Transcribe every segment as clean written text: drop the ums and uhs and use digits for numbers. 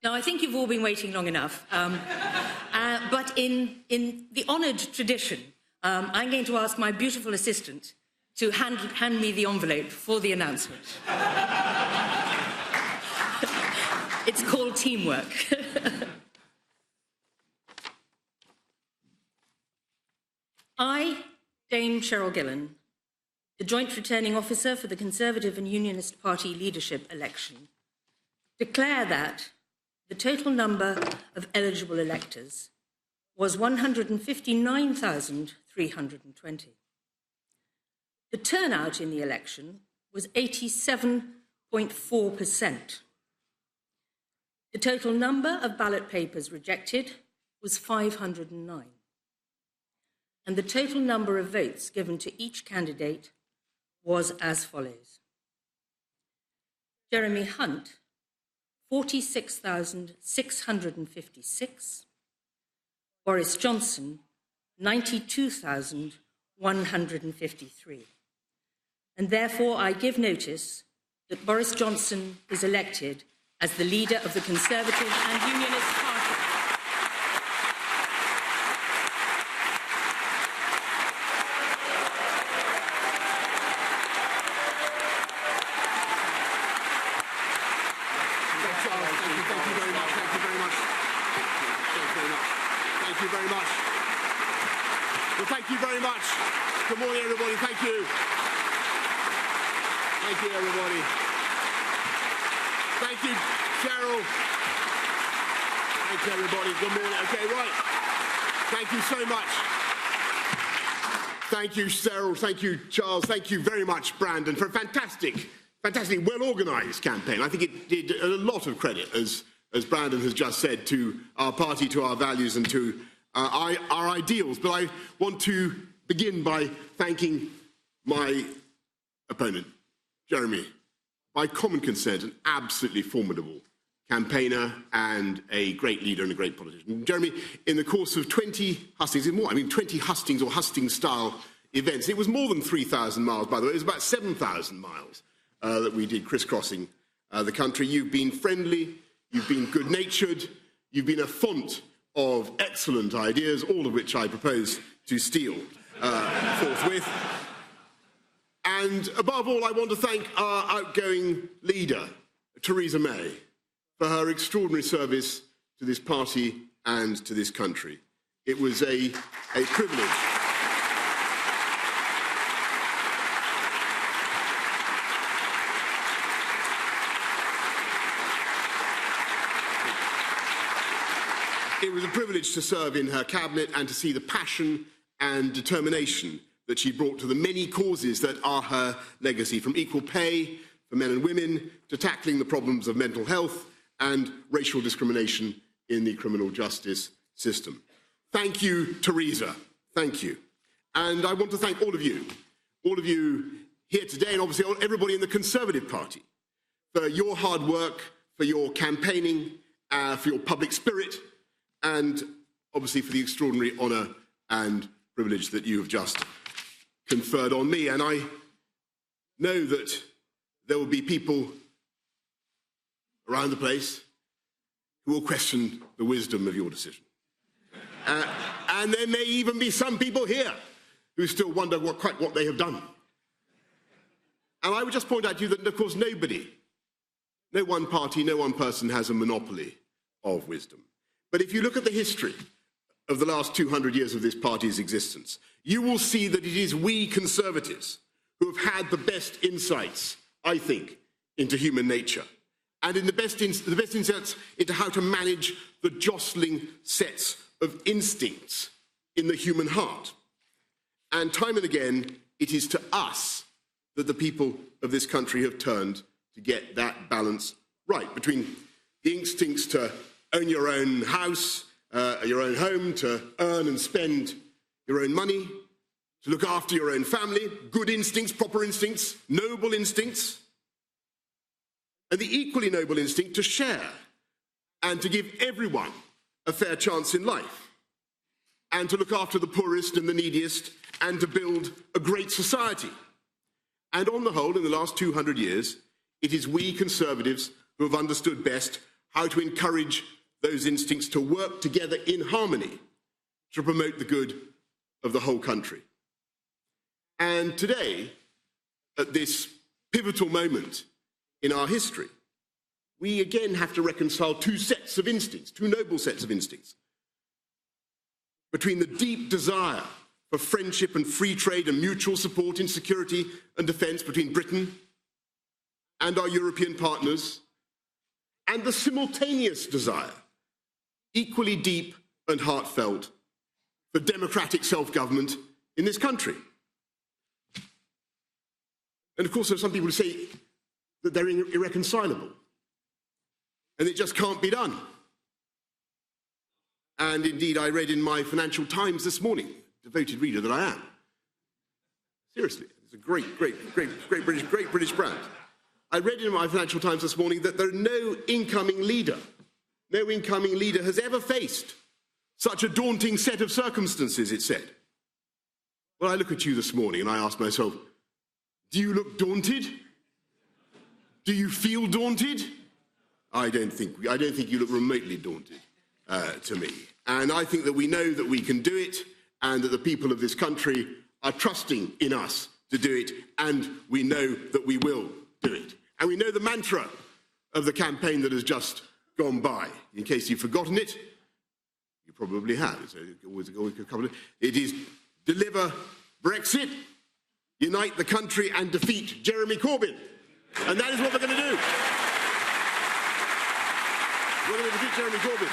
Now, I think you've all been waiting long enough, but in the honoured tradition, I'm going to ask my beautiful assistant to hand me the envelope for the announcement. It's called teamwork. I, Dame Cheryl Gillan, the Joint Returning Officer for the Conservative and Unionist Party leadership election, declare that the total number of eligible electors was 159,320. The turnout in the election was 87.4%. The total number of ballot papers rejected was 509. And the total number of votes given to each candidate was as follows. Jeremy Hunt, 46,656. Boris Johnson, 92,153. And therefore I give notice that Boris Johnson is elected as the leader of the Conservative and Unionist Party. Thank you very much. Good morning, everybody. Thank you. Thank you, everybody. Thank you, Cheryl. Thank you, everybody. Good morning. Okay, right. Thank you so much. Thank you, Cheryl. Thank you, Charles. Thank you very much, Brandon, for a fantastic, well-organised campaign. I think it did a lot of credit, as Brandon has just said, to our party, to our values, and to our ideals. But I want to begin by thanking my opponent, Jeremy, by common consent, an absolutely formidable campaigner and a great leader and a great politician. Jeremy, in the course of 20 hustings, 20 hustings or hustings-style events, it was more than 3,000 miles, by the way. It was about 7,000 miles that we did crisscrossing the country. You've been friendly, you've been good-natured, you've been a font of excellent ideas, all of which I propose to steal forthwith. And above all, I want to thank our outgoing leader, Theresa May, for her extraordinary service to this party and to this country. It was a privilege. It was a privilege to serve in her cabinet and to see the passion and determination that she brought to the many causes that are her legacy, from equal pay for men and women to tackling the problems of mental health and racial discrimination in the criminal justice system. Thank you, Theresa. Thank you. And I want to thank all of you here today, and obviously everybody in the Conservative Party, for your hard work, for your campaigning, for your public spirit, and obviously for the extraordinary honour and privilege that you have just conferred on me. And I know that there will be people around the place who will question the wisdom of your decision. And there may even be some people here who still wonder quite what they have done. And I would just point out to you that, of course, no one party, no one person has a monopoly of wisdom. But if you look at the history of the last 200 years of this party's existence, you will see that it is we Conservatives who have had the best insights, I think, into human nature, and in the best insights into how to manage the jostling sets of instincts in the human heart. And time and again, it is to us that the people of this country have turned to get that balance right between the instincts to own your own house, your own home, to earn and spend your own money, to look after your own family, good instincts, proper instincts, noble instincts, and the equally noble instinct to share and to give everyone a fair chance in life, and to look after the poorest and the neediest, and to build a great society. And on the whole, in the last 200 years, it is we Conservatives who have understood best how to encourage those instincts to work together in harmony to promote the good of the whole country. And today, at this pivotal moment in our history, we again have to reconcile two sets of instincts, two noble sets of instincts, between the deep desire for friendship and free trade and mutual support in security and defence between Britain and our European partners, and the simultaneous desire, equally deep and heartfelt, for democratic self-government in this country. And of course, there are some people who say that they're irreconcilable, and it just can't be done. And indeed, I read in my Financial Times this morning, devoted reader that I am. Seriously, it's a great British brand. I read in my Financial Times this morning that no incoming leader has ever faced such a daunting set of circumstances, it said. Well, I look at you this morning and I ask myself, do you look daunted? Do you feel daunted? I don't think you look remotely daunted to me. And I think that we know that we can do it, and that the people of this country are trusting in us to do it, and we know that we will do it. And we know the mantra of the campaign that has just gone by. In case you've forgotten it, you probably have. So it is deliver Brexit, unite the country and defeat Jeremy Corbyn. And that is what we're going to do. We're going to defeat Jeremy Corbyn.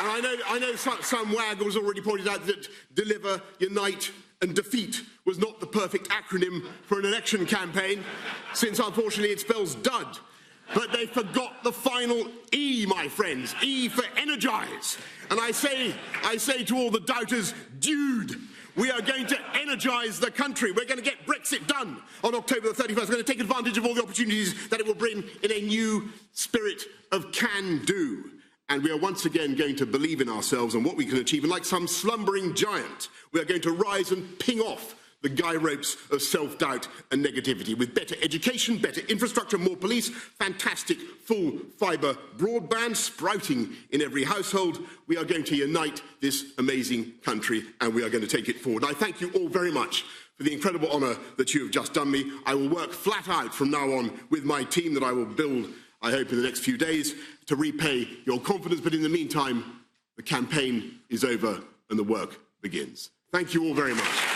And I know some waggles already pointed out that deliver, unite and defeat was not the perfect acronym for an election campaign, since unfortunately it spells dud. But they forgot the final E, my friends, E for energise. And I say to all the doubters, dude, we are going to energise the country. We're going to get Brexit done on October the 31st. We're going to take advantage of all the opportunities that it will bring in a new spirit of can-do. And we are once again going to believe in ourselves and what we can achieve. And like some slumbering giant, we are going to rise and ping off the guy ropes of self-doubt and negativity with better education, better infrastructure, more police, fantastic full-fibre broadband sprouting in every household. We are going to unite this amazing country, and we are going to take it forward. I thank you all very much for the incredible honour that you have just done me. I will work flat out from now on with my team that I will build, I hope, in the next few days to repay your confidence. But in the meantime, the campaign is over and the work begins. Thank you all very much.